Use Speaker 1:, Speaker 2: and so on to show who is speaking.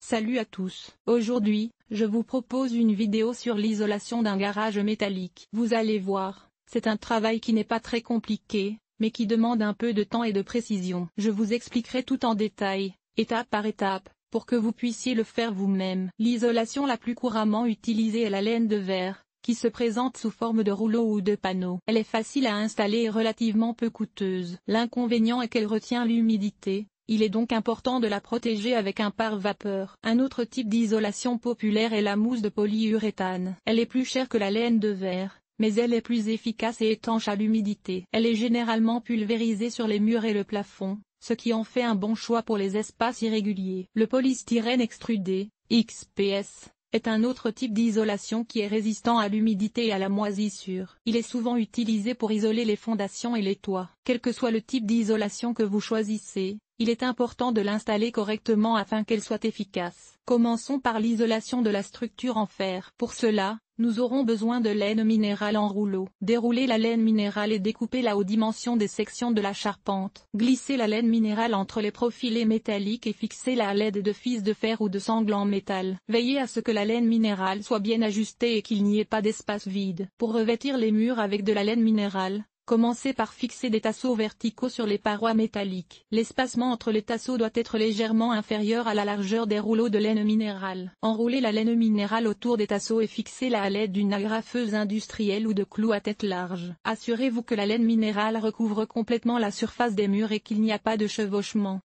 Speaker 1: Salut à tous. Aujourd'hui, je vous propose une vidéo sur l'isolation d'un garage métallique. Vous allez voir, c'est un travail qui n'est pas très compliqué, mais qui demande un peu de temps et de précision. Je vous expliquerai tout en détail, étape par étape, pour que vous puissiez le faire vous-même. L'isolation la plus couramment utilisée est la laine de verre, qui se présente sous forme de rouleau ou de panneau. Elle est facile à installer et relativement peu coûteuse. L'inconvénient est qu'elle retient l'humidité. Il est donc important de la protéger avec un pare-vapeur. Un autre type d'isolation populaire est la mousse de polyuréthane. Elle est plus chère que la laine de verre, mais elle est plus efficace et étanche à l'humidité. Elle est généralement pulvérisée sur les murs et le plafond, ce qui en fait un bon choix pour les espaces irréguliers. Le polystyrène extrudé, XPS, est un autre type d'isolation qui est résistant à l'humidité et à la moisissure. Il est souvent utilisé pour isoler les fondations et les toits. Quel que soit le type d'isolation que vous choisissez, il est important de l'installer correctement afin qu'elle soit efficace. Commençons par l'isolation de la structure en fer. Pour cela, nous aurons besoin de laine minérale en rouleau. Déroulez la laine minérale et découpez-la aux dimensions des sections de la charpente. Glissez la laine minérale entre les profilés métalliques et fixez-la à l'aide de fils de fer ou de sangles en métal. Veillez à ce que la laine minérale soit bien ajustée et qu'il n'y ait pas d'espace vide. Pour revêtir les murs avec de la laine minérale, commencez par fixer des tasseaux verticaux sur les parois métalliques. L'espacement entre les tasseaux doit être légèrement inférieur à la largeur des rouleaux de laine minérale. Enroulez la laine minérale autour des tasseaux et fixez-la à l'aide d'une agrafeuse industrielle ou de clous à tête large. Assurez-vous que la laine minérale recouvre complètement la surface des murs et qu'il n'y a pas de chevauchement.